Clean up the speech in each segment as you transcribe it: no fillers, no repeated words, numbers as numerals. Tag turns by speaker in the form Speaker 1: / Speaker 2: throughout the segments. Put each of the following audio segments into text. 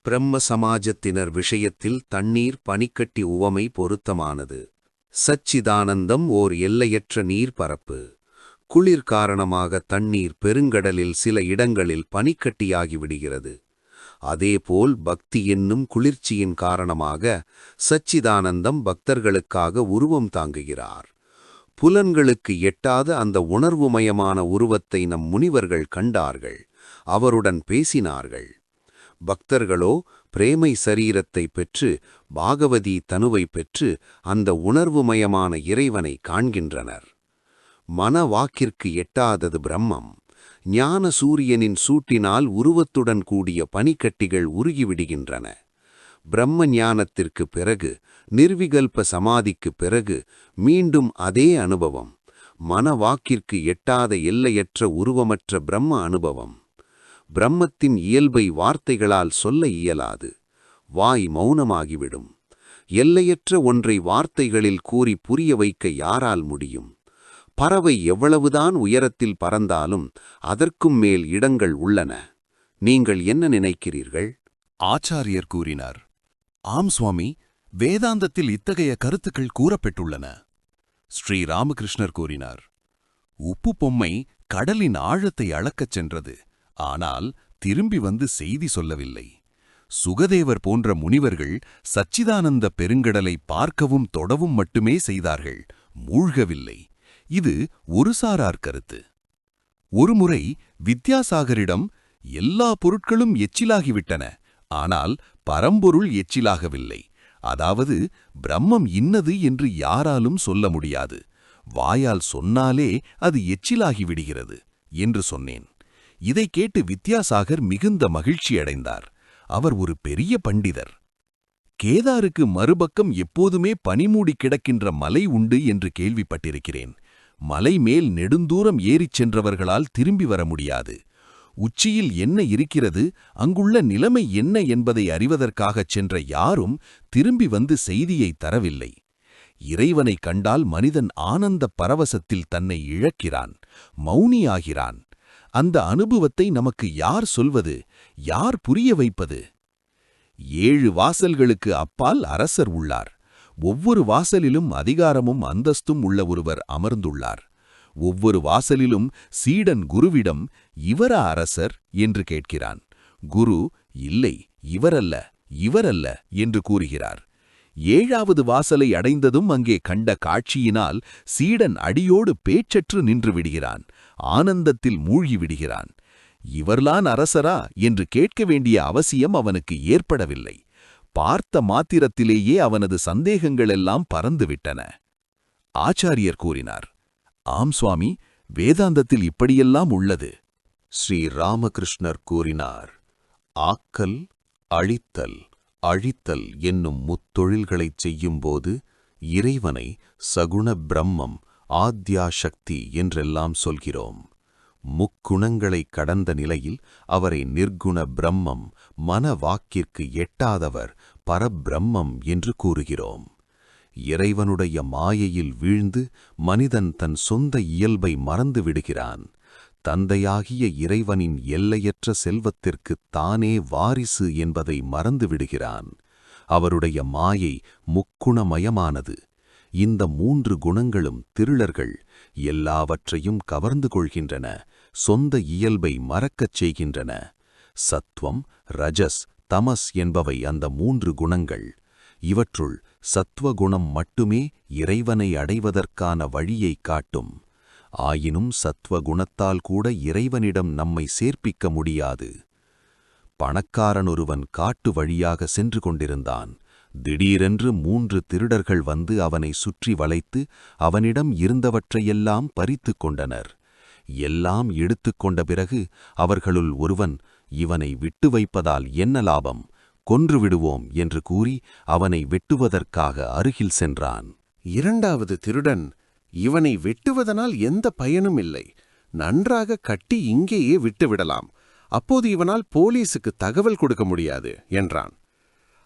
Speaker 1: பிரம்ம சமாஜத்தினர் விஷயத்தில் தண்ணீர் பனிக்கட்டி உவமை பொருத்தமானது. சச்சிதானந்தம் ஓர் எல்லையற்ற நீர்ப்பரப்பு. குளிர் காரணமாக தண்ணீர் பெருங்கடலில் சில இடங்களில் பனிக்கட்டியாகிவிடுகிறது. அதேபோல் பக்தி என்னும் குளிர்ச்சியின் காரணமாக சச்சிதானந்தம் பக்தர்களுக்காக உருவம் தாங்குகிறார். புலன்களுக்கு எட்டாத அந்த உணர்வுமயமான உருவத்தை நம் முனிவர்கள் கண்டார்கள், அவருடன் பேசினார்கள். பக்தர்களோ பிரேமை சரீரத்தை பெற்று பாகவதி தனுவை பெற்று அந்த உணர்வுமயமான இறைவனை காண்கின்றனர். மன வாக்கிற்கு எட்டாதது பிரம்மம். ஞான சூரியனின் சூட்டினால் உருவத்துடன் கூடிய பனிக்கட்டிகள் உருகிவிடுகின்றன. பிரம்ம ஞானத்திற்கு பிறகு, நிர்விகல்ப சமாதிக்கு பிறகு மீண்டும் அதே அனுபவம். மன வாக்கிற்கு எட்டாத எல்லையற்ற உருவமற்ற பிரம்ம அனுபவம். பிரம்மத்தின் இயல்பை வார்த்தைகளால் சொல்ல இயலாது. வாய் மௌனமாகிவிடும். எல்லையற்ற ஒன்றை வார்த்தைகளில் கூறி புரிய வைக்க யாரால் முடியும்? பறவை எவ்வளவுதான் உயரத்தில் பறந்தாலும் அதற்கும் மேல் இடங்கள் உள்ளன. நீங்கள் என்ன நினைக்கிறீர்கள்?
Speaker 2: ஆச்சாரியர் கூறினார். ஆம் சுவாமி, வேதாந்தத்தில் இத்தகைய கருத்துக்கள் கூறப்பட்டுள்ளன. ஸ்ரீ ராமகிருஷ்ணர் கூறினார். உப்பு பொம்மை கடலின் ஆழத்தை அளக்கச் சென்றது, ஆனால் திரும்பி வந்து செய்தி சொல்லவில்லை. சுகதேவர் போன்ற முனிவர்கள் சச்சிதானந்த பெருங்கடலை பார்க்கவும் தொடவும் மட்டுமே செய்தார்கள், மூழ்கவில்லை. இது ஒரு சாரார் கருத்து. ஒருமுறை வித்யாசாகரிடம் எல்லா பொருட்களும் எச்சிலாகிவிட்டன, ஆனால் பரம்பொருள் எச்சிலாகவில்லை. அதாவது பிரம்மம் இன்னது என்று யாராலும் சொல்ல முடியாது, வாயால் சொன்னாலே அது எச்சிலாகிவிடுகிறது என்று சொன்னேன். இதை கேட்டு வித்யாசாகர் மிகுந்த மகிழ்ச்சியடைந்தார். அவர் ஒரு பெரிய பண்டிதர். கேதாருக்கு மறுபக்கம் எப்போதுமே பனிமூடி கிடக்கின்ற மலை உண்டு என்று கேள்விப்பட்டிருக்கிறேன். மலை மேல் நெடுந்தூரம் ஏறிச் சென்றவர்களால் திரும்பி வர முடியாது. உச்சியில் என்ன இருக்கிறது, அங்குள்ள நிலைமை என்ன என்பதை அறிவதற்காகச் சென்ற யாரும் திரும்பி வந்து செய்தியை தரவில்லை. இறைவனை கண்டால் மனிதன் ஆனந்த பரவசத்தில் தன்னை இழக்கிறான், மௌனியாகிறான். அந்த அனுபவத்தை நமக்கு யார் சொல்வது, யார் புரிய வைப்பது? 7 வாசல்களுக்கு அப்பால் அரசர் உள்ளார். ஒவ்வொரு வாசலிலும் அதிகாரமும் அந்தஸ்தும் உள்ள ஒருவர் அமர்ந்துள்ளார். ஒவ்வொரு வாசலிலும் சீடன் குருவிடம் இவரா அரசர் என்று கேட்கிறான். குரு இல்லை, இவரல்ல, இவரல்ல என்று கூறுகிறார். 7வது வாசலை அடைந்ததும் அங்கே கண்ட காட்சியினால் சீடன் அடியோடு பேச்சற்று நின்று விடுகிறான், ஆனந்தத்தில் மூழ்கிவிடுகிறான். இவர்தான் அரசரா என்று கேட்க வேண்டிய அவசியம் அவனுக்கு ஏற்படவில்லை. பார்த்த மாத்திரத்திலேயே அவனது சந்தேகங்களெல்லாம் பறந்துவிட்டன. ஆச்சாரியர் கூறினார். ஆம் சுவாமி, வேதாந்தத்தில் இப்படியெல்லாம் உள்ளது.
Speaker 1: ஸ்ரீ ராமகிருஷ்ணர் கூறினார். ஆக்கல், அழித்தல், அழித்தல் என்னும் முத்தொழில்களைச் செய்யும்போது இறைவனை சகுண பிரம்மம், ஆத்யா சக்தி என்றெல்லாம் சொல்கிறோம். முக்குணங்களை கடந்த நிலையில் அவரை நிர்குண பிரம்மம், மன வாக்கிற்கு எட்டாதவர், பரபிரம்மம் என்று கூறுகிறோம். இறைவனுடைய மாயையில் வீழ்ந்து மனிதன் தன் சொந்த இயல்பை மறந்து விடுகிறான். தந்தையாகிய இறைவனின் எல்லையற்ற செல்வத்திற்குத் தானே வாரிசு என்பதை மறந்து விடுகிறான். அவருடைய மாயை முக்குணமயமானது. இந்த 3 குணங்களும் திருளர்கள், எல்லாவற்றையும் கவர்ந்து கொள்கின்றன, சொந்த இயல்பை மறக்கச் செய்கின்றன. சத்வம், ரஜஸ், தமஸ் என்பவை அந்த 3 குணங்கள். இவற்றுள் சத்வகுணம் மட்டுமே இறைவனை அடைவதற்கான வழியைக் காட்டும். ஆயினும் சத்வகுணத்தால் கூட இறைவனிடம் நம்மை சேர்ப்பிக்க முடியாது. பணக்காரனொருவன் காட்டு வழியாக சென்று கொண்டிருந்தான். திடீரென்று 3 திருடர்கள் வந்து அவனை சுற்றி வளைத்து அவனிடம் இருந்தவற்றையெல்லாம் பறித்து கொண்டனர். எல்லாம் எடுத்துக்கொண்ட பிறகு அவர்களுள் ஒருவன், இவனை விட்டு வைப்பதால் என்ன லாபம், கொன்றுவிடுவோம் என்று கூறி அவனை வெட்டுவதற்காக அருகில் சென்றான்.
Speaker 3: 2வது திருடன், இவனை வெட்டுவதனால் எந்த பயனும் இல்லை, நன்றாக கட்டி இங்கேயே விட்டுவிடலாம், அப்போது இவனால் போலீசுக்கு தகவல் கொடுக்க முடியாது என்றான்.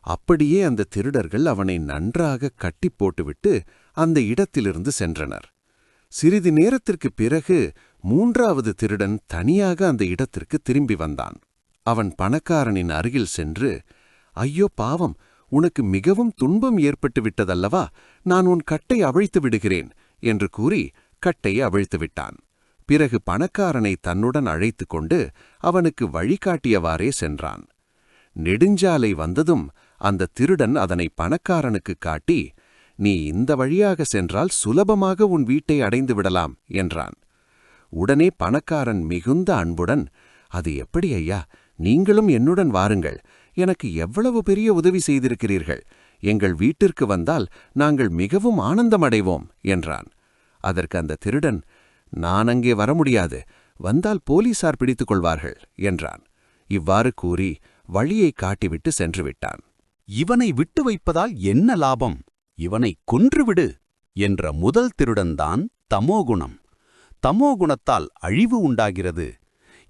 Speaker 3: அப்படியே அந்த திருடர்கள் அவனை நன்றாக கட்டி போட்டுவிட்டு அந்த இடத்திலிருந்து சென்றனர். சிறிது நேரத்திற்குப் பிறகு 3வது திருடன் தனியாக அந்த இடத்திற்கு திரும்பி வந்தான். அவன் பணக்காரனின் அருகில் சென்று, ஐயோ பாவம், உனக்கு மிகவும் துன்பம் ஏற்பட்டு விட்டதல்லவா, நான் உன் கட்டை அவிழ்த்து விடுகிறேன் என்று கூறி கட்டை அவிழ்த்து விட்டான். பிறகு பணக்காரனை தன்னுடன் அழைத்து கொண்டு அவனுக்கு வழிகாட்டியவாறே சென்றான். நெடுஞ்சாலை வந்ததும் அந்த திருடன் அதனை பணக்காரனுக்கு காட்டி, நீ இந்த வழியாக சென்றால் சுலபமாக உன் வீட்டை அடைந்து விடலாம் என்றான். உடனே பணக்காரன் மிகுந்த அன்புடன், அது எப்படி ஐயா, நீங்களும் என்னுடன் வாருங்கள், எனக்கு எவ்வளவு பெரிய உதவி செய்திருக்கிறீர்கள், எங்கள் வீட்டிற்கு வந்தால் நாங்கள் மிகவும் ஆனந்தமடைவோம் என்றான். அதற்கு அந்த திருடன், நான் அங்கே வர முடியாது, வந்தால் போலீசார் பிடித்துக் கொள்வார்கள் என்றான். இவ்வாறு கூறி வழியை காட்டிவிட்டு சென்றுவிட்டான்.
Speaker 2: இவனை விட்டு வைப்பதால் என்ன லாபம், இவனை கொன்றுவிடு என்ற முதல் திருடன்தான் தமோகுணம். தமோகுணத்தால் அழிவு உண்டாகிறது.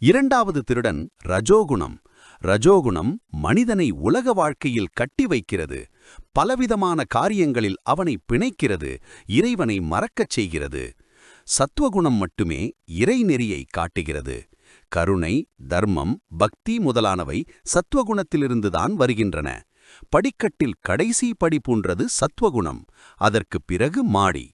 Speaker 2: இரண்டாவது திருடன் ரஜோகுணம். ரஜோகுணம் மனிதனை உலக வாழ்க்கையில் கட்டி வைக்கிறது. பலவிதமான காரியங்களில் அவனை பிணைக்கிறது, இறைவனை மறக்கச் செய்கிறது. சத்துவகுணம் மட்டுமே இறைநெறியை காட்டுகிறது. கருணை, தர்மம், பக்தி முதலானவை சத்துவகுணத்திலிருந்துதான் வருகின்றன. படிக்கட்டில் கடைசி படி போன்றது சத்துவகுணம், அதற்குப் பிறகு மாடி.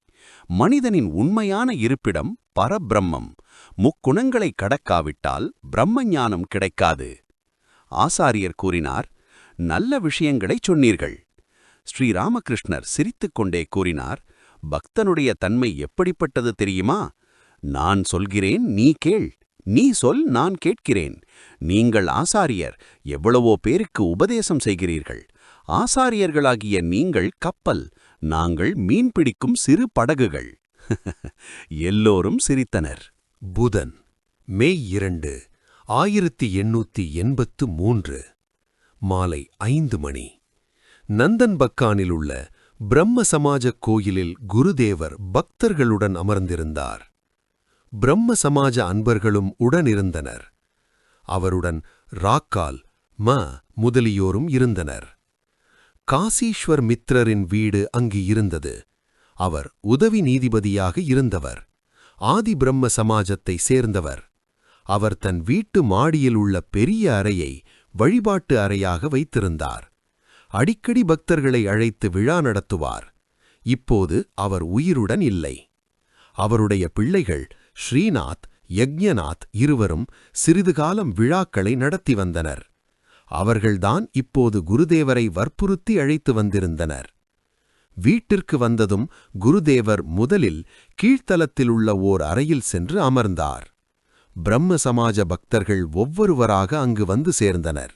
Speaker 2: மனிதனின் உண்மையான இருப்பிடம் பரபிரம்மம். முக்குணங்களை கடக்காவிட்டால் பிரம்ம ஞானம் கிடைக்காது. ஆசாரியர் கூறினார், நல்ல விஷயங்களைச் சொன்னீர்கள். ஸ்ரீராமகிருஷ்ணர் சிரித்துக்கொண்டே கூறினார், பக்தனுடைய தன்மை எப்படிப்பட்டது தெரியுமா? நான் சொல்கிறேன், நீ கேள், நீ சொல், நான் கேட்கிறேன். நீங்கள் ஆசாரியர், எவ்வளவோ பேருக்கு உபதேசம் செய்கிறீர்கள். ஆசாரியர்களாகிய நீங்கள் கப்பல், நாங்கள் மீன் பிடிக்கும் சிறு படகுகள். எல்லோரும் சிரித்தனர்.
Speaker 4: புதன், மே 2, 1883 மாலை 5 மணி. நந்தன்பக்கானில் உள்ள பிரம்ம சமாஜ கோயிலில் குருதேவர் பக்தர்களுடன் அமர்ந்திருந்தார். பிரம்ம சமாஜ அன்பர்களும் உடனிருந்தனர். அவருடன் ராக்கால், முதலியோரும் இருந்தனர். காசீஸ்வர் மித்ரரின் வீடு அங்கு இருந்தது. அவர் உதவி நீதிபதியாக இருந்தவர். ஆதி பிரம்ம சமாஜத்தை சேர்ந்தவர். அவர் தன் வீட்டு மாடியில் உள்ள பெரிய அறையை வழிபாட்டு அறையாக வைத்திருந்தார். அடிக்கடி பக்தர்களை அழைத்து விழா நடத்துவார். இப்போது அவர் உயிருடன் இல்லை. அவருடைய பிள்ளைகள் ஸ்ரீநாத், யக்ஞநாத் இருவரும் சிறிது காலம் விழாக்களை நடத்தி வந்தனர். அவர்கள்தான் இப்போது குருதேவரை வற்புறுத்தி அழைத்து வந்திருந்தனர். வீட்டிற்கு வந்ததும் குருதேவர் முதலில் கீழ்த்தலத்தில் உள்ள ஓர் அறையில் சென்று அமர்ந்தார். பிரம்ம சமாஜ பக்தர்கள் ஒவ்வொருவராக அங்கு வந்து சேர்ந்தனர்.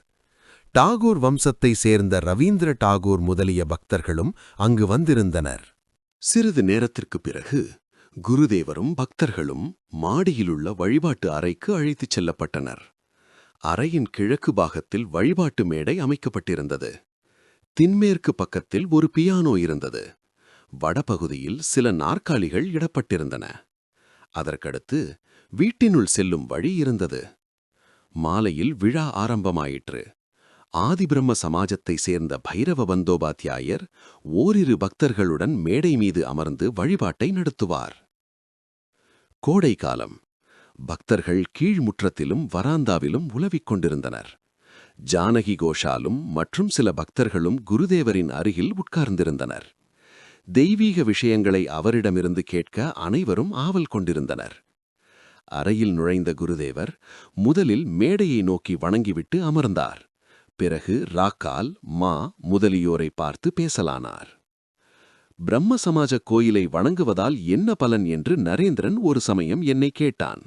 Speaker 4: டாகூர் வம்சத்தை சேர்ந்த ரவீந்திர டாகூர் முதலிய பக்தர்களும் அங்கு வந்திருந்தனர்.
Speaker 3: சிறிது நேரத்திற்குப் பிறகு குருதேவரும் பக்தர்களும் மாடியிலுள்ள வழிபாட்டு அறைக்கு அழைத்துச் செல்லப்பட்டனர். அறையின் கிழக்கு பாகத்தில் வழிபாட்டு மேடை அமைக்கப்பட்டிருந்தது. தென்மேற்கு பக்கத்தில் ஒரு பியானோ இருந்தது. வடபகுதியில் சில நாற்காலிகள் இடப்பட்டிருந்தன. அதற்கடுத்து வீட்டினுள் செல்லும் வழி இருந்தது. மாலையில் விழா ஆரம்பமாயிற்று. ஆதிபிரம்ம சமாஜத்தை சேர்ந்த பைரவ பந்தோபாத்தியாயர் ஓரிரு பக்தர்களுடன் மேடை மீது அமர்ந்து வழிபாட்டை நடத்துவார். கோடைக்காலம். பக்தர்கள் கீழ்முற்றத்திலும் வராந்தாவிலும் உலவிக் கொண்டிருந்தனர். ஜானகி கோஷாலும் மற்றும் சில பக்தர்களும் குருதேவரின் அருகில் உட்கார்ந்திருந்தனர். தெய்வீக விஷயங்களை அவரிடமிருந்து கேட்க அனைவரும் ஆவல் கொண்டிருந்தனர். அறையில் நுழைந்த குருதேவர் முதலில் மேடையை நோக்கி வணங்கிவிட்டு அமர்ந்தார். பிறகு ராக்கால், முதலியோரை பார்த்து பேசலானார். பிரம்ம சமாஜ கோயிலை வணங்குவதால் என்ன பலன் என்று நரேந்திரன் ஒரு சமயம் என்னை கேட்டான்.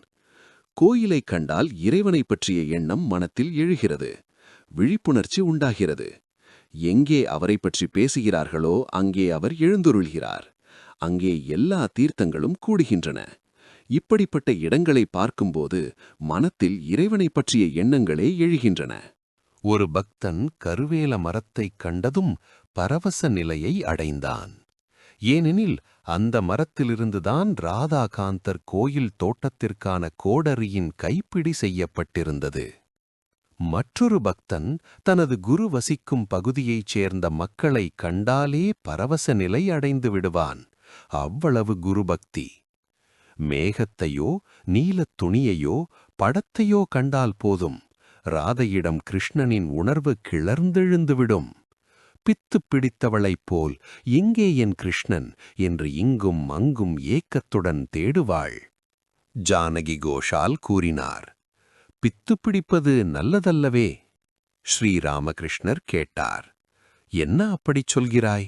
Speaker 3: கோயிலைக் கண்டால் இறைவனைப் பற்றிய எண்ணம் மனத்தில் எழுகிறது. விழிப்புணர்ச்சி உண்டாகிறது. எங்கே அவரை பற்றி பேசுகிறார்களோ அங்கே அவர் எழுந்துருள்கிறார். அங்கே எல்லா தீர்த்தங்களும் கூடுகின்றன. இப்படிப்பட்ட இடங்களை பார்க்கும்போது மனத்தில் இறைவனைப் பற்றிய எண்ணங்களே எழுகின்றன.
Speaker 4: ஒரு பக்தன் கருவேல மரத்தைக் கண்டதும் பரவச நிலையை அடைந்தான். ஏனெனில் அந்த மரத்திலிருந்துதான் ராதாகாந்தர் கோயில் தோட்டத்திற்கான கோடரியின் கைப்பிடி செய்யப்பட்டிருந்தது. மற்றொரு பக்தன் தனது குரு வசிக்கும் பகுதியைச் சேர்ந்த மக்களை கண்டாலே பரவச நிலை அடைந்து விடுவான். அவ்வளவு குருபக்தி. மேகத்தையோ நீலத் துணியையோ படத்தையோ கண்டால் போதும், ராதையிடம் கிருஷ்ணனின் உணர்வு கிளர்ந்தெழுந்துவிடும். பித்து பிடித்தவளைப் போல் எங்கே என் கிருஷ்ணன் என்று இங்கும் அங்கும் ஏக்கத்துடன் தேடுவாள். ஜானகி கோஷால் கூறினார். பித்து பிடிப்பது நல்லதல்லவே? ஸ்ரீராமகிருஷ்ணர் கேட்டார். என்ன அப்படிச் சொல்கிறாய்?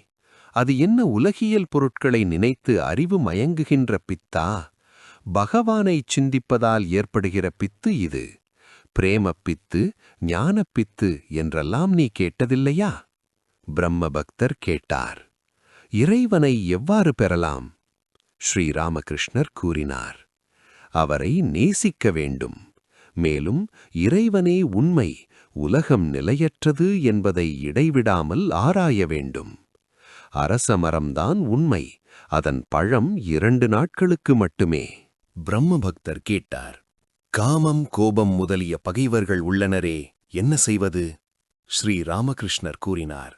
Speaker 4: அது என்ன உலகியல் பொருட்களை நினைத்து அறிவு மயங்குகின்ற பித்தா? பகவானைச் சிந்திப்பதால் ஏற்படுகிற பித்து இது. பிரேமப்பித்து, ஞானப்பித்து என்றெல்லாம் நீ கேட்டதில்லையா? பிரம்ம பக்தர் கேட்டார். இறைவனை எவ்வாறு பெறலாம்? ஸ்ரீராமகிருஷ்ணர் கூறினார். அவரை நேசிக்க வேண்டும். மேலும் இறைவனே உண்மை, உலகம் நிலையற்றது என்பதை இடைவிடாமல் ஆராய வேண்டும். அரச மரம்தான் உண்மை, அதன் பழம் 2 நாட்களுக்கு மட்டுமே.
Speaker 1: பிரம்ம பக்தர் கேட்டார். காமம், கோபம் முதலிய பகைவர்கள் உள்ளனரே, என்ன செய்வது? ஸ்ரீராமகிருஷ்ணர் கூறினார்.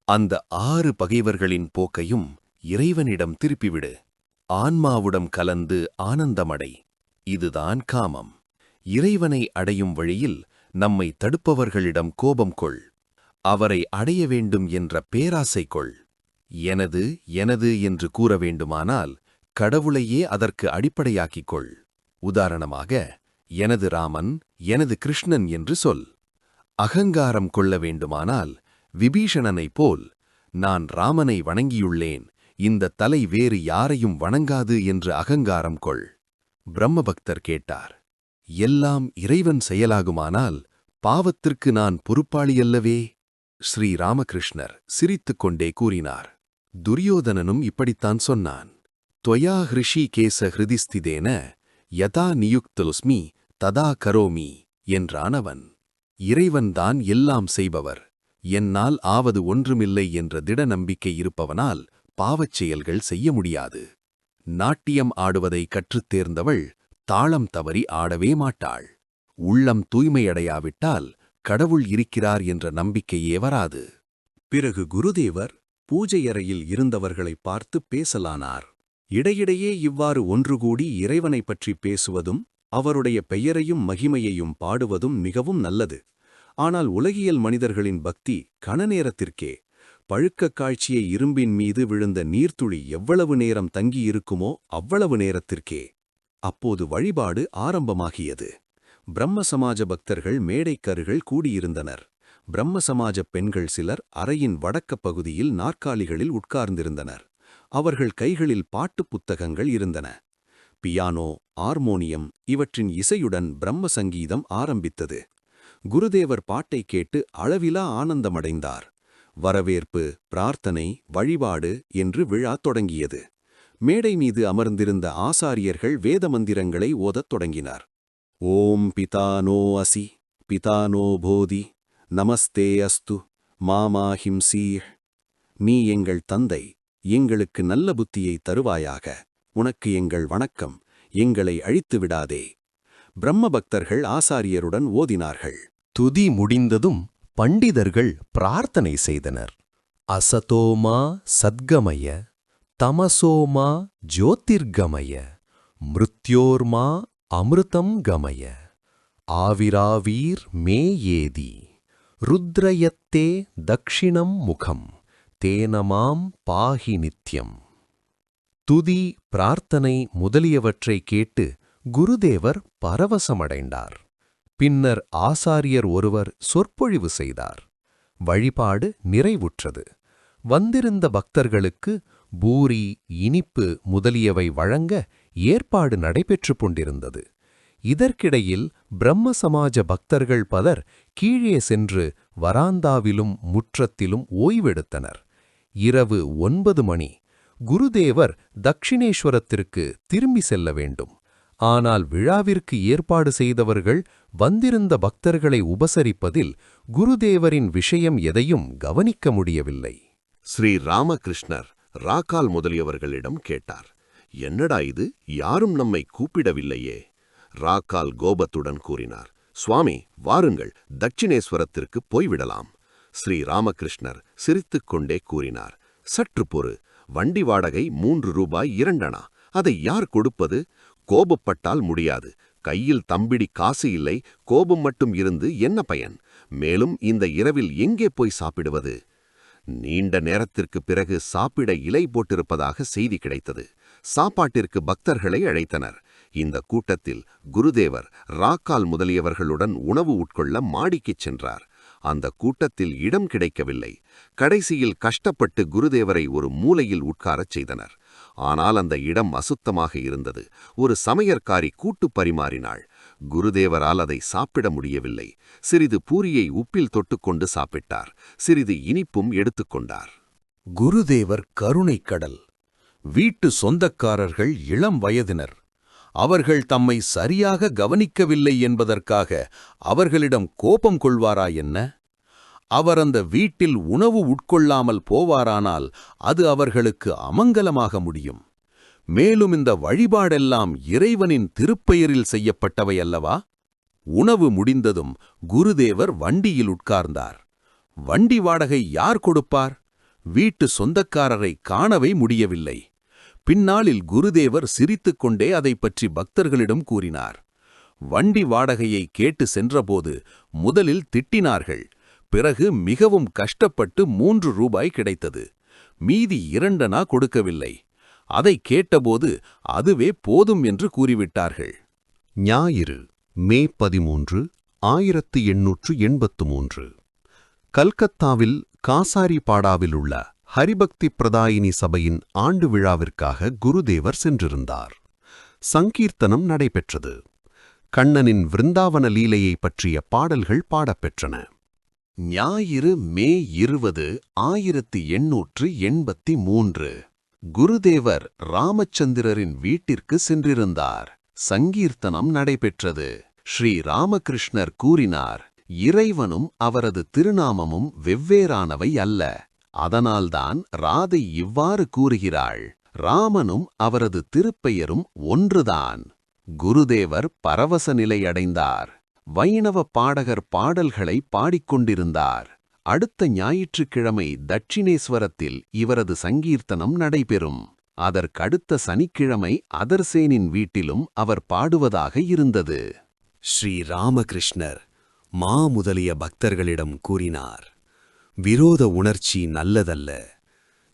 Speaker 1: அந்த 6 பகைவர்களின் போக்கையும் இறைவனிடம் திருப்பிவிடு. ஆன்மாவுடன் கலந்து ஆனந்தமடை. இதுதான் காமம். இறைவனை அடையும் வழியில் நம்மை தடுப்பவர்களிடம் கோபம் கொள். அவரை அடைய வேண்டும் என்ற பேராசை கொள். எனது எனது என்று கூற வேண்டுமானால் கடவுளையே அதற்கு அடிப்படையாக்கிக் கொள். உதாரணமாக, எனது ராமன், எனது கிருஷ்ணன் என்று சொல். அகங்காரம் கொள்ள வேண்டுமானால் விபீஷணனைப் போல், நான் ராமனை வணங்கியுள்ளேன், இந்த தலை வேறு யாரையும் வணங்காது என்று அகங்காரம் கொள். பிரம்மபக்தர் கேட்டார். எல்லாம் இறைவன் செயலாகுமானால் பாவத்திற்கு நான் பொறுப்பாளியல்லவே? ஸ்ரீராமகிருஷ்ணர் சிரித்துக் கொண்டே கூறினார். துரியோதனனும் இப்படித்தான் சொன்னான். त्वया ஹ்ரிஷிகேச ஹ்ருதிஸ்திதேன யதா நியுக்தோஸ்மி ததா கரோமி என்றான் அவன். இறைவன்தான் எல்லாம் செய்பவர், என்னால் ஆவது ஒன்றுமில்லை என்ற திட நம்பிக்கை இருப்பவனால் பாவச் செயல்கள் செய்ய முடியாது. நாட்டியம் ஆடுவதை கற்றுத் தேர்ந்தவள் தாளம் தவறி ஆடவே மாட்டாள். உள்ளம் தூய்மையடையாவிட்டால் கடவுள் இருக்கிறார் என்ற நம்பிக்கையே வராது. பிறகு குருதேவர் பூஜையறையில் இருந்தவர்களை பார்த்து பேசலானார். இடையிடையே இவ்வாறு ஒன்றுகூடி இறைவனைப் பற்றி பேசுவதும் அவருடைய பெயரையும் மகிமையையும் பாடுவதும் மிகவும் நல்லது. ஆனால் உலகியல் மனிதர்களின் பக்தி கணநேரத்திற்கே. பழுக்கக் காய்ச்சிய இரும்பின் மீது விழுந்த நீர்த்துளி எவ்வளவு நேரம் தங்கியிருக்குமோ அவ்வளவு நேரத்திற்கே. அப்போது வழிபாடு ஆரம்பமாகியது. பிரம்ம சமாஜ பக்தர்கள் மேடைக்கருகள் கூடியிருந்தனர். பிரம்ம சமாஜ பெண்கள் சிலர் அறையின் வடக்கப் பகுதியில் நாற்காலிகளில் உட்கார்ந்திருந்தனர். அவர்கள் கைகளில் பாட்டுப் புத்தகங்கள் இருந்தன. பியானோ, ஆர்மோனியம் இவற்றின் இசையுடன் பிரம்ம சங்கீதம் ஆரம்பித்தது. குருதேவர் பாட்டைக் கேட்டு அளவிலா ஆனந்தமடைந்தார். வரவேற்பு, பிரார்த்தனை, வழிபாடு என்று விழா தொடங்கியது. மேடை மீது அமர்ந்திருந்த ஆசாரியர்கள் வேத மந்திரங்களை ஓதத் தொடங்கினார். ஓம் பிதானோ அசி, பிதானோ போதி, நமஸ்தே அஸ்து, மாமா ஹிம்சீஹ். நீ எங்கள் தந்தை, எங்களுக்கு நல்ல புத்தியை தருவாயாக. உனக்கு எங்கள் வணக்கம், எங்களை அழித்து விடாதே. பிரம்ம பக்தர்கள் ஆசாரியருடன் ஓதினார்கள்.
Speaker 2: துதி முடிந்ததும் பண்டிதர்கள் பிரார்த்தனை செய்தனர். அசதோமா சத்கமய, தமசோமா ஜோதிர்கமய, மிருத்யோர்மா அமிர்தம் கமய, ஆவிராவீர் மேயேதி, ருத்ரயத்தே தக்ஷிணம் முகம், தேனமாம் பாஹி நித்யம். துதி, பிரார்த்தனை முதலியவற்றை கேட்டு குருதேவர் பரவசமடைந்தார். பின்னர் ஆசாரியர் ஒருவர் சொற்பொழிவு செய்தார். வழிபாடு நிறைவுற்றது. வந்திருந்த பக்தர்களுக்கு பூரி, இனிப்பு முதலியவை வழங்க ஏற்பாடு நடைபெற்றுக் கொண்டிருந்தது. இதற்கிடையில் பிரம்ம சமாஜ பக்தர்கள் பலர் கீழே சென்று வராந்தாவிலும் முற்றத்திலும் ஓய்வெடுத்தனர். இரவு 9 மணி. குருதேவர் தக்ஷிணேஸ்வரத்திற்கு திரும்பி செல்ல வேண்டும். ஆனால் விழாவிற்கு ஏற்பாடு செய்தவர்கள் வந்திருந்த பக்தர்களை உபசரிப்பதில் குருதேவரின் விஷயம் எதையும் கவனிக்க முடியவில்லை.
Speaker 3: ஸ்ரீ ராமகிருஷ்ணர் ராக்கால் முதலியவர்களிடம் கேட்டார். என்னடா இது, யாரும் நம்மை கூப்பிடவில்லையே? ராக்கால் கோபத்துடன் கூறினார். சுவாமி, வாருங்கள், தட்சிணேஸ்வரத்திற்கு போய்விடலாம். ஸ்ரீ ராமகிருஷ்ணர் சிரித்துக் கொண்டே கூறினார். சற்று பொறு, வண்டி வாடகை 3 ரூபாய் 2 அணா. அதை யார் கொடுப்பது? கோபப்பட்டால் முடியாது, கையில் தம்பிடி காசு இல்லை, கோபம் மட்டும் இருந்து என்ன பயன்? மேலும் இந்த இரவில் எங்கே போய் சாப்பிடுவது? நீண்ட நேரத்திற்குப் பிறகு சாப்பிட இலை போட்டிருப்பதாக செய்தி கிடைத்தது. சாப்பாட்டிற்கு பக்தர்களை அழைத்தனர். இந்த கூட்டத்தில் குருதேவர் ராக்கால் முதலியவர்களுடன் உணவு உட்கொள்ள மாடிக்குச் சென்றார். அந்த கூட்டத்தில் இடம் கிடைக்கவில்லை. கடைசியில் கஷ்டப்பட்டு குருதேவரை ஒரு மூலையில் உட்காரச் செய்தனர். ஆனால் அந்த இடம் அசுத்தமாக இருந்தது. ஒரு சமையற்காரி கூட்டு பரிமாறினாள். குருதேவரால் அதை சாப்பிட முடியவில்லை. சிறிது பூரியை உப்பில் தொட்டுக்கொண்டு சாப்பிட்டார். சிறிது இனிப்பும் எடுத்துக்கொண்டார்.
Speaker 2: குருதேவர் கருணைக்கடல். வீட்டு சொந்தக்காரர்கள் இளம் வயதினர். அவர்கள் தம்மை சரியாக கவனிக்கவில்லை என்பதற்காக அவர்களிடம் கோபம் கொள்வாரா என்ன? அவர் அந்த வீட்டில் உணவு உட்கொள்ளாமல் போவாரானால் அது அவர்களுக்கு அமங்கலமாக முடியும். மேலும் இந்த வழிபாடெல்லாம் இறைவனின் திருப்பெயரில் செய்யப்பட்டவை அல்லவா? உணவு முடிந்ததும் குருதேவர் வண்டியில் உட்கார்ந்தார். வண்டி வாடகை யார் கொடுப்பார்? வீட்டு சொந்தக்காரரை காணவே முடியவில்லை. பின்னாளில் குருதேவர் சிரித்துக்கொண்டே அதை பற்றி பக்தர்களிடம் கூறினார். வண்டி வாடகையை கேட்டு சென்றபோது முதலில் திட்டினார்கள். பிறகு மிகவும் கஷ்டப்பட்டு 3 ரூபாய் கிடைத்தது. மீதி 2 அணா கொடுக்கவில்லை. அதை கேட்டபோது அதுவே போதும் என்று கூறிவிட்டார்கள்.
Speaker 1: ஞாயிறு மே 13, 1883. கல்கத்தாவில் காசாரிபாடாவில் உள்ள ஹரிபக்தி பிரதாயினி சபையின் ஆண்டு விழாவிற்காக குருதேவர் சென்றிருந்தார். சங்கீர்த்தனம் நடைபெற்றது. கண்ணனின் விருந்தாவன லீலையை பற்றிய பாடல்கள் பாடப்பெற்றன.
Speaker 3: ஞாயிறு மே 20, 1883. குருதேவர் ராமச்சந்திரரின் வீட்டிற்கு சென்றிருந்தார். சங்கீர்த்தனம் நடைபெற்றது. ஸ்ரீ ராமகிருஷ்ணர் கூறினார், இறைவனும் அவரது திருநாமமும் வெவ்வேறானவை அல்ல. அதனால்தான் ராதை இவ்வாறு கூறுகிறாள். ராமனும் அவரது திருப்பெயரும் ஒன்றுதான். குருதேவர் பரவச நிலை அடைந்தார். வைணவ பாடகர் பாடல்களை பாடிக்கொண்டிருந்தார். அடுத்த ஞாயிற்றுக்கிழமை தட்சிணேஸ்வரத்தில் இவரது சங்கீர்த்தனம் நடைபெறும். அதற்கடுத்த சனிக்கிழமை அதர்சேனின் வீட்டிலும் அவர் பாடுவதாக இருந்தது.
Speaker 2: ஸ்ரீ ராமகிருஷ்ணர் முதலிய பக்தர்களிடம் கூறினார், விரோத உணர்ச்சி நல்லதல்ல.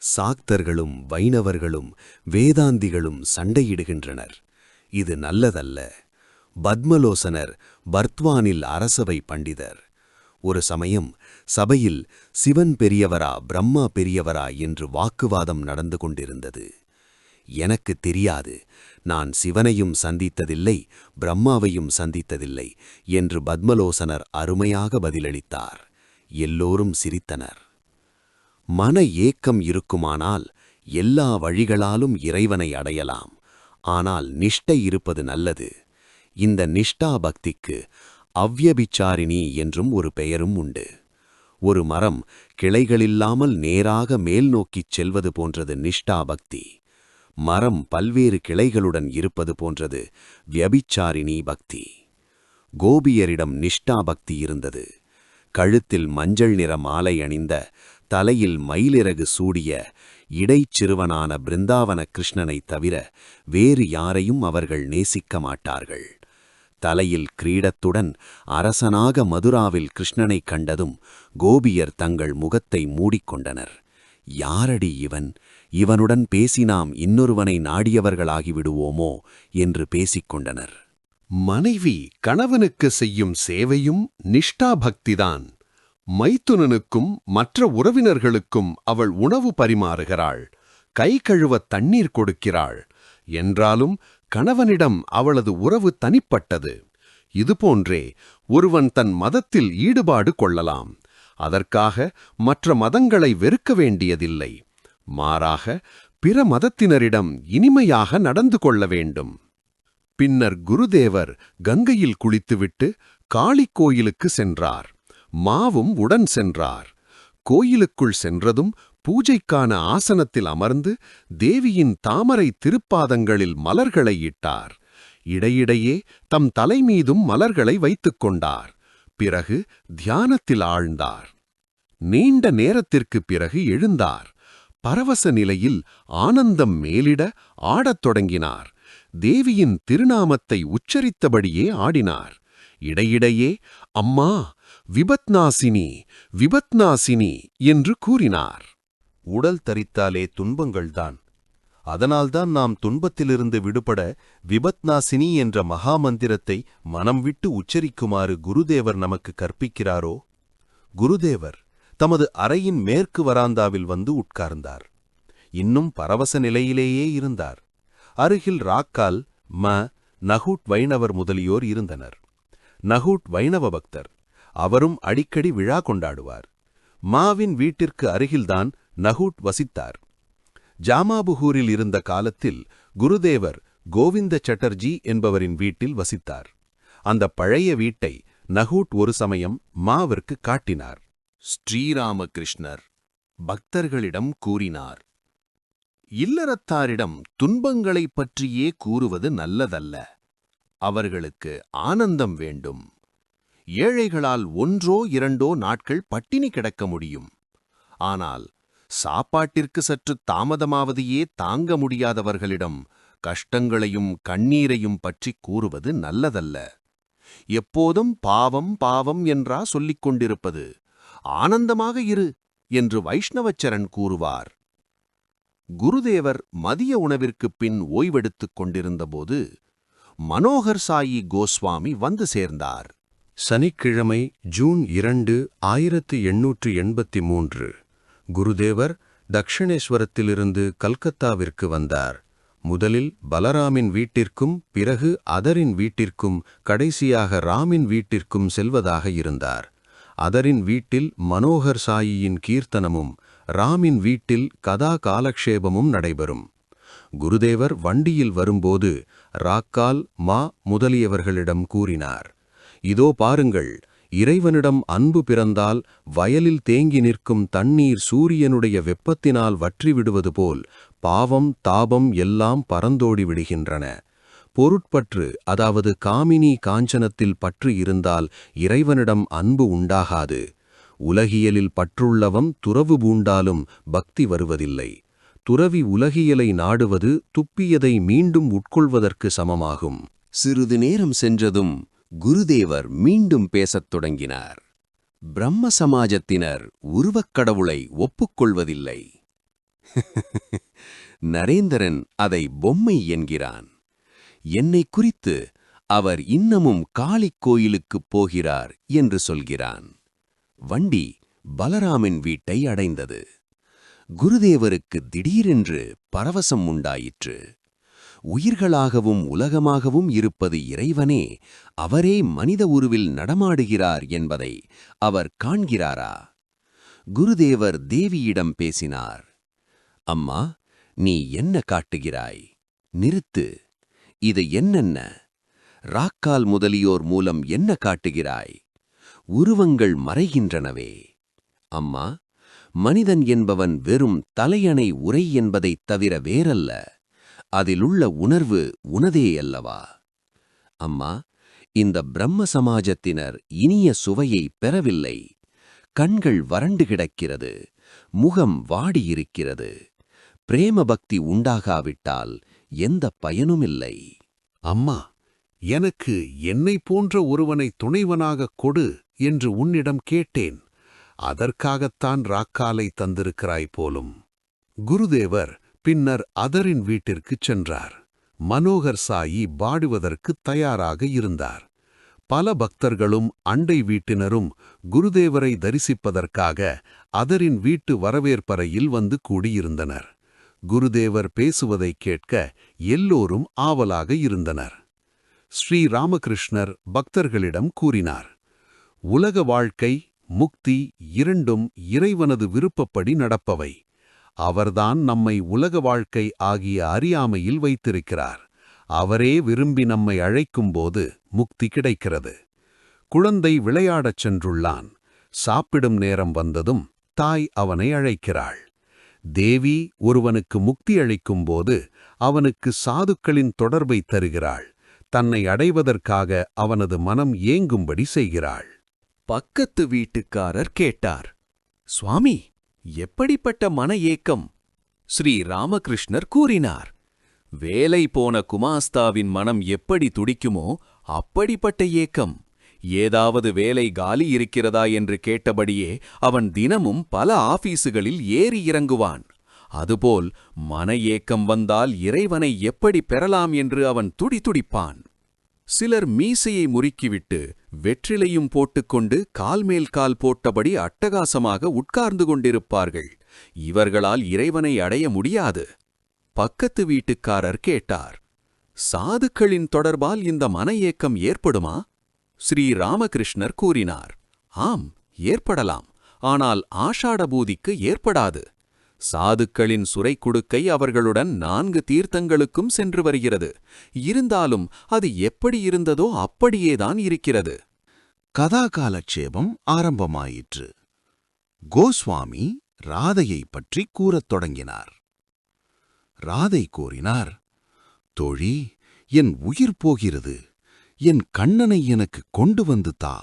Speaker 2: சாக்தர்களும் வைணவர்களும் வேதாந்திகளும் சண்டையிடுகின்றனர். இது நல்லதல்ல. பத்மலோசனர் பர்த்வானில் அரசவை பண்டிதர். ஒரு சமயம் சபையில் சிவன் பெரியவரா பிரம்மா பெரியவரா என்று வாக்குவாதம் நடந்து கொண்டிருந்தது. எனக்கு தெரியாது, நான் சிவனையும் சந்தித்ததில்லை, பிரம்மாவையும் சந்தித்ததில்லை என்று பத்மலோசனர் அருமையாக பதிலளித்தார். எல்லோரும் சிரித்தனர். மன ஏக்கம் இருக்குமானால் எல்லா வழிகளாலும் இறைவனை அடையலாம். ஆனால் நிஷ்டை இருப்பது நல்லது. இந்த நிஷ்டா பக்திக்கு அவ்யபிச்சாரிணி என்றும் ஒரு பெயரும் உண்டு. ஒரு மரம் கிளைகளில்லாமல் நேராக மேல் நோக்கிச் செல்வது போன்றது நிஷ்டா பக்தி. மரம் பல்வேறு கிளைகளுடன் இருப்பது போன்றது வியபிச்சாரிணி பக்தி. கோபியரிடம் நிஷ்டா பக்தி இருந்தது. கழுத்தில் மஞ்சள் நிற மாலை அணிந்த, தலையில் மயிலிறகு சூடிய இடைச்சிறுவனான பிருந்தாவன கிருஷ்ணனைத் தவிர வேறு யாரையும் அவர்கள் நேசிக்க மாட்டார்கள். தலையில் கிரீடத்துடன் அரசனாக மதுராவில் கிருஷ்ணனைக் கண்டதும் கோபியர் தங்கள் முகத்தை மூடிக்கொண்டனர். யாரடி இவன்? இவனுடன் பேசி நாம் இன்னொருவனை நாடியவர்களாகிவிடுவோமோ என்று பேசிக்கொண்டனர்.
Speaker 3: மனைவி கணவனுக்கு செய்யும் சேவையும் நிஷ்டா பக்திதான். மைத்துனனுக்கும் மற்ற உறவினர்களுக்கும் அவள் உணவு பரிமாறுகிறாள், கை கழுவ தண்ணீர் கொடுக்கிறாள். என்றாலும் கணவனிடம் அவளது உறவு தனிப்பட்டது. இதுபோன்றே ஒருவன் தன் மதத்தில் ஈடுபாடு கொள்ளலாம். அதற்காக மற்ற மதங்களை வெறுக்க வேண்டியதில்லை. மாறாக பிற மதத்தினரிடம் இனிமையாக நடந்து கொள்ள வேண்டும். பின்னர் குருதேவர் கங்கையில் குளித்துவிட்டு காளிக் கோயிலுக்கு சென்றார். மாவும் உடன் சென்றார். கோயிலுக்குள் சென்றதும் பூஜைக்கான ஆசனத்தில் அமர்ந்து தேவியின் தாமரை திருப்பாதங்களில் மலர்களை இட்டார். இடையிடையே தம் தலைமீதும் மலர்களை வைத்துக் கொண்டார். பிறகு தியானத்தில் ஆழ்ந்தார். நீண்ட நேரத்திற்குப் பிறகு எழுந்தார். பரவச நிலையில் ஆனந்தம் மேலிட ஆடத் தொடங்கினார். தேவியின் திருநாமத்தை உச்சரித்தபடியே ஆடினார். இடையிடையே அம்மா விபத்நாசினி விபத்நாசினி என்று கூறினார்.
Speaker 1: உடல் தரித்தாலே துன்பங்கள்தான். அதனால்தான் நாம் துன்பத்திலிருந்து விடுபட விபத்நாசினி என்ற மகாமந்திரத்தை மனம் விட்டு உச்சரிக்குமாறு குருதேவர் நமக்கு கற்பிக்கிறாரோ? குருதேவர் தமது அறையின் மேற்கு வராந்தாவில் வந்து உட்கார்ந்தார். இன்னும் பரவச நிலையிலேயே இருந்தார். அருகில் ராக்கால், நகூட் வைணவர் முதலியோர் இருந்தனர். நகூட் வைணவ பக்தர். அவரும் அடிக்கடி விழா கொண்டாடுவார். மாவின் வீட்டிற்கு அருகில்தான் நகூட் வசித்தார். ஜாமாபுகூரில் இருந்த காலத்தில் குருதேவர் கோவிந்த சட்டர்ஜி என்பவரின் வீட்டில் வசித்தார். அந்த பழைய வீட்டை நகூட் ஒரு சமயம் மாவிற்கு காட்டினார்.
Speaker 2: ஸ்ரீராமகிருஷ்ணர் பக்தர்களிடம் கூறினார், இல்லறத்தாரிடம் துன்பங்களைப் பற்றியே கூறுவது நல்லதல்ல. அவர்களுக்கு ஆனந்தம் வேண்டும். ஏழைகளால் ஒன்றோ இரண்டோ நாட்கள் பட்டினி கிடக்க முடியும். ஆனால் சாப்பாட்டிற்கு சற்று தாமதமாவதையே தாங்க முடியாதவர்களிடம் கஷ்டங்களையும் கண்ணீரையும் பற்றி கூறுவது நல்லதல்ல. எப்போதும் பாவம் பாவம் என்றா சொல்லிக் கொண்டிருப்பது? ஆனந்தமாக இரு என்று வைஷ்ணவச்சரன் கூறுவார். குருதேவர் மதிய உணவிற்குப் பின் ஓய்வெடுத்துக் கொண்டிருந்தபோது மனோகர் சாயி கோஸ்வாமி வந்து சேர்ந்தார்.
Speaker 4: சனிக்கிழமை ஜூன் 2, 1883. குருதேவர் தக்ஷிணேஸ்வரத்திலிருந்து கல்கத்தாவிற்கு வந்தார். முதலில் பலராமின் வீட்டிற்கும் பிறகு அதரின் வீட்டிற்கும் கடைசியாக ராமின் வீட்டிற்கும் செல்வதாக இருந்தார். அதரின் வீட்டில் மனோகர் சாயியின் கீர்த்தனமும் ராமின் வீட்டில் கதா காலக்ஷேபமும் நடைபெறும். குருதேவர் வண்டியில் வரும்போது ராக்கால், முதலியவர்களிடம் கூறினார், இதோ பாருங்கள், இறைவனிடம் அன்பு பிறந்தால் வயலில் தேங்கி நிற்கும் தண்ணீர் சூரியனுடைய வெப்பத்தினால் வற்றிவிடுவது போல் பாவம் தாபம் எல்லாம் பறந்தோடி விடுகின்றன. பொருட்பற்று, அதாவது காமினி காஞ்சனத்தில் பற்று இருந்தால் இறைவனிடம் அன்பு உண்டாகாது. உலகியலில் பற்றுள்ளவன் துறவு பூண்டாலும் பக்தி வருவதில்லை. துறவி உலகியலை நாடுவது துப்பியதை மீண்டும் உட்கொள்வதற்கு சமமாகும்.
Speaker 2: சிறிது நேரம் சென்றதும் குருதேவர் மீண்டும் பேசத் தொடங்கினார். பிரம்ம சமாஜத்தினர் உருவக்கடவுளை ஒப்புக்கொள்வதில்லை. நரேந்திரன் அதை பொம்மை என்கிறான். என்னை குறித்து அவர் இன்னமும் காளிக் கோயிலுக்குப் போகிறார் என்று சொல்கிறான். வண்டி பலராமின் வீட்டை அடைந்தது. குருதேவருக்கு திடீரென்று பரவசம் உண்டாயிற்று. உயிர்களாகவும் உலகமாகவும் இருப்பது இறைவனே, அவரே மனித உருவில் நடமாடுகிறார் என்பதை அவர் காண்கிறாரா? குருதேவர் தேவியிடம் பேசினார். அம்மா, நீ என்ன காட்டுகிறாய்? நிறுத்து. இது என்னென்ன? ராக்கால் முதலியோர் மூலம் என்ன காட்டுகிறாய்? உருவங்கள் மறைகின்றனவே. அம்மா, மனிதன் என்பவன் வெறும் தலையணை உரை என்பதைத் தவிர வேறல்ல. அதிலுள்ள உணர்வு உனதே அல்லவா? அம்மா, இந்த பிரம்ம சமாஜத்தினர் இனிய சுவையை பெறவில்லை. கண்கள் வறண்டு கிடக்கிறது, முகம் வாடியிருக்கிறது. பிரேம பக்தி உண்டாகாவிட்டால் எந்த பயனுமில்லை.
Speaker 3: அம்மா, எனக்கு என்னை போன்ற ஒருவனை துணைவனாகக் கொடு என்று உன்னிடம் கேட்டேன். அதற்காகத்தான் ராக்காலை தந்திருக்கிறாய் போலும். குருதேவர் பின்னர் அதரின் வீட்டிற்குச் சென்றார். மனோகர் சாயி பாடுவதற்குத் தயாராக இருந்தார். பல பக்தர்களும் அண்டை வீட்டினரும் குருதேவரை தரிசிப்பதற்காக அதரின் வீட்டு வரவேற்பறையில் வந்து கூடியிருந்தனர். குருதேவர் பேசுவதைக் கேட்க எல்லோரும் ஆவலாக இருந்தனர். ஸ்ரீ ராமகிருஷ்ணர் பக்தர்களிடம் கூறினார், உலக வாழ்க்கை, முக்தி இரண்டும் இறைவனது விருப்பப்படி நடப்பவை. அவர்தான் நம்மை உலக வாழ்க்கை ஆகிய அறியாமையில் வைத்திருக்கிறார். அவரே விரும்பி நம்மை அழைக்கும்போது முக்தி கிடைக்கிறது. குழந்தை விளையாடச் சென்றுள்ளான். சாப்பிடும் நேரம் வந்ததும் தாய் அவனை அழைக்கிறாள். தேவி ஒருவனுக்கு முக்தி அளிக்கும்போது அவனுக்கு சாதுக்களின் தொடர்பை தருகிறாள். தன்னை அடைவதற்காக அவனது மனம் ஏங்கும்படி செய்கிறாள்.
Speaker 2: பக்கத்து வீட்டுக்காரர் கேட்டார், சுவாமி, எப்படிப்பட்ட மன ஏக்கம்? ஸ்ரீ ராமகிருஷ்ணர் கூறினார், வேலை போன குமாஸ்தாவின் மனம் எப்படி துடிக்குமோ அப்படிப்பட்ட ஏக்கம். ஏதாவது வேலை காலி இருக்கிறதா என்று கேட்டபடியே அவன் தினமும் பல ஆபீசுகளில் ஏறி இறங்குவான். அதுபோல் மன ஏக்கம் வந்தால் இறைவனை எப்படி பெறலாம் என்று அவன் துடிதுடிப்பான். சிலர் மீசையை முறுக்கிவிட்டு வெற்றிலையும் போட்டுக்கொண்டு கால் மேல் கால் போட்டபடி அட்டகாசமாக உட்கார்ந்து கொண்டிருப்பார்கள். இவர்களால் இறைவனை அடைய முடியாது. பக்கத்து வீட்டுக்காரர் கேட்டார், சாதுக்களின் தொடர்பால் இந்த மன ஏக்கம் ஏற்படுமா? ஸ்ரீ ராமகிருஷ்ணர் கூறினார், ஆம், ஏற்படலாம். ஆனால் ஆஷாடபூதிக்கு ஏற்படாது. சாதுக்களின் சுரைக்குடுக்கை அவர்களுடன் 4 தீர்த்தங்களுக்கும் சென்று வருகிறது. இருந்தாலும் அது எப்படி இருந்ததோ அப்படியேதான் இருக்கிறது.
Speaker 1: கதாகாலட்சேபம் ஆரம்பமாயிற்று. கோஸ்வாமி ராதையைப் பற்றி கூறத் தொடங்கினார். ராதை கூறினார், தோழி, என் உயிர் போகிறது. என் கண்ணனை எனக்கு கொண்டு வந்து தா.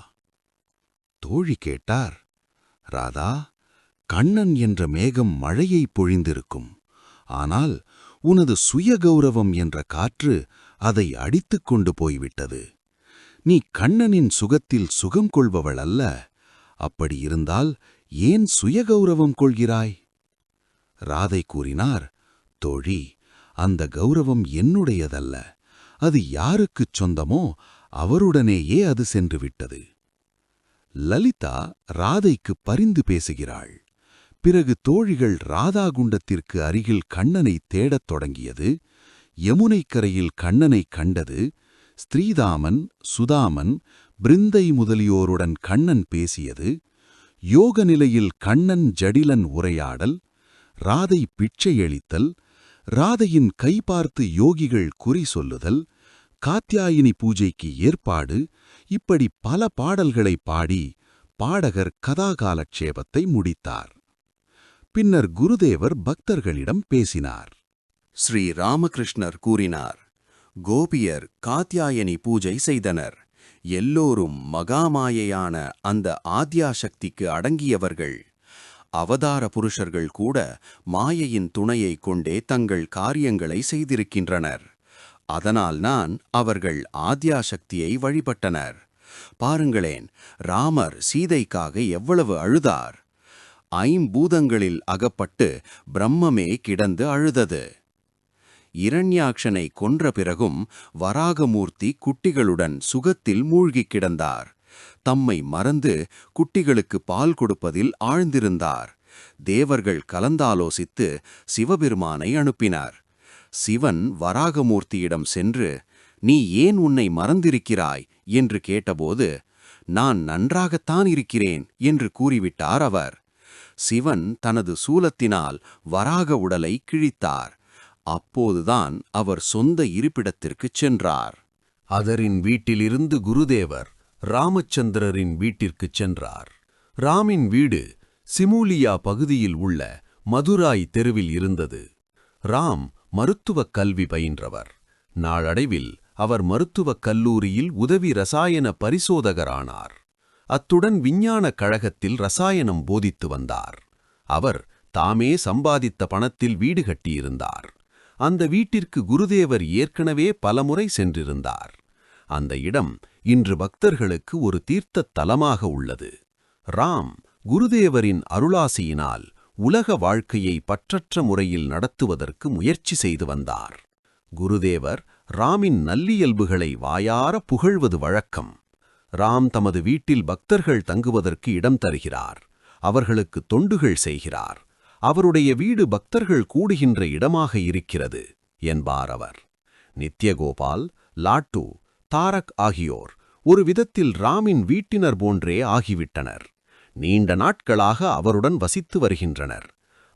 Speaker 1: தோழி கேட்டார், ராதா, கண்ணன் என்ற மேகம் மழையை பொழிந்திருக்கும். ஆனால் உனது சுயகௌரவம் என்ற காற்று அதை அடித்துக் கொண்டு போய்விட்டது. நீ கண்ணனின் சுகத்தில் சுகம் கொள்பவள் அல்ல. அப்படி இருந்தால் ஏன் சுயகௌரவம் கொள்கிறாய்? ராதை கூறினார், தோழி, அந்த கௌரவம் என்னுடையதல்ல. அது யாருக்குச் சொந்தமோ அவருடனேயே அது சென்று விட்டது. லலிதா ராதைக்கு பரிந்து பேசுகிறாள். பிறகு தோழிகள் ராதாகுண்டத்திற்கு அருகில் கண்ணனை தேடத் தொடங்கியது. யமுனைக்கரையில் கண்ணனை கண்டது. ஸ்ரீதாமன், சுதாமன், பிருந்தை முதலியோருடன் கண்ணன் பேசியது. யோக நிலையில் கண்ணன் ஜடிலன் உரையாடல், ராதை பிச்சையளித்தல், ராதையின் கை பார்த்து யோகிகள் குறி சொல்லுதல், காத்யாயினி பூஜைக்கு ஏற்பாடு, இப்படி பல பாடல்களை பாடி பாடகர் கதாகாலட்சேபத்தை முடித்தார். பின்னர் குருதேவர் பக்தர்களிடம் பேசினார்.
Speaker 2: ஸ்ரீ ராமகிருஷ்ணர் கூறினார், கோபியர் காத்யாயனி பூஜை செய்தனர். எல்லோரும் மகாமாயையான அந்த ஆத்யாசக்திக்கு அடங்கியவர்கள். அவதார புருஷர்கள் கூட மாயையின் துணையைக் கொண்டே தங்கள் காரியங்களை செய்திருக்கின்றனர். அதனால் அவர்கள் ஆத்யாசக்தியை வழிபட்டனர். பாருங்களேன், ராமர் சீதைக்காக எவ்வளவு அழுதார். 5 பூதங்களில் அகப்பட்டு பிரம்மமே கிடந்து அழுதது. இரண்யாக்ஷனை கொன்ற பிறகும் வராகமூர்த்தி குட்டிகளுடன் சுகத்தில் மூழ்கிக் கிடந்தார். தம்மை மறந்து குட்டிகளுக்கு பால் கொடுப்பதில் ஆழ்ந்திருந்தார். தேவர்கள் கலந்தாலோசித்து சிவபெருமானை அனுப்பினார். சிவன் வராகமூர்த்தியிடம் சென்று, நீ ஏன் உன்னை மறந்திருக்கிறாய் என்று கேட்டபோது, நான் நன்றாகத்தான் இருக்கிறேன் என்று கூறிவிட்டார் அவர். சிவன் தனது சூலத்தினால் வராக உடலை கிழித்தார். அப்போதுதான் அவர் சொந்த இருப்பிடத்திற்குச் சென்றார்.
Speaker 4: அதரின் வீட்டிலிருந்து குருதேவர் ராமச்சந்திரரின் வீட்டிற்குச் சென்றார். ராமின் வீடு சிமூலியா பகுதியில் உள்ள மதுராய் தெருவில் இருந்தது. ராம் மருத்துவக் கல்வி பயின்றவர். நாளடைவில் அவர் மருத்துவக் கல்லூரியில் உதவி ரசாயன பரிசோதகரானார். அத்துடன் விஞ்ஞானக் கழகத்தில் ரசாயனம் போதித்து வந்தார். அவர் தாமே சம்பாதித்த பணத்தில் வீடு கட்டியிருந்தார். அந்த வீட்டிற்கு குருதேவர் ஏற்கனவே பலமுறை சென்றிருந்தார். அந்த இடம் இன்று பக்தர்களுக்கு ஒரு தீர்த்தத் தலமாக உள்ளது. ராம் குருதேவரின் அருளாசியினால் உலக வாழ்க்கையை பற்றற்ற முறையில் நடத்துவதற்கு முயற்சி செய்து வந்தார். குருதேவர் ராமின் நல்லியல்புகளை வாயார புகழ்வது வழக்கம். ராம் தமது வீட்டில் பக்தர்கள் தங்குவதற்கு இடம் தருகிறார். அவர்களுக்கு தொண்டுகள் செய்கிறார். அவருடைய வீடு பக்தர்கள் கூடுகின்ற இடமாக இருக்கிறது என்பார் அவர். நித்யகோபால், லாட்டு, தாரக் ஆகியோர் ஒரு விதத்தில் ராமின் வீட்டினர் போன்றே ஆகிவிட்டனர். நீண்ட நாட்களாக அவருடன் வசித்து வருகின்றனர்.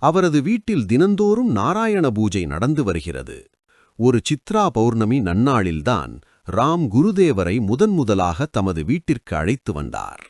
Speaker 4: அவரது வீட்டில் தினந்தோறும் நாராயண பூஜை நடந்து வருகிறது. ஒரு சித்ரா பௌர்ணமி நன்னாளில்தான் ராம் குருதேவரை முதன்முதலாக தமது வீட்டிற்கு அழைத்து வந்தார்.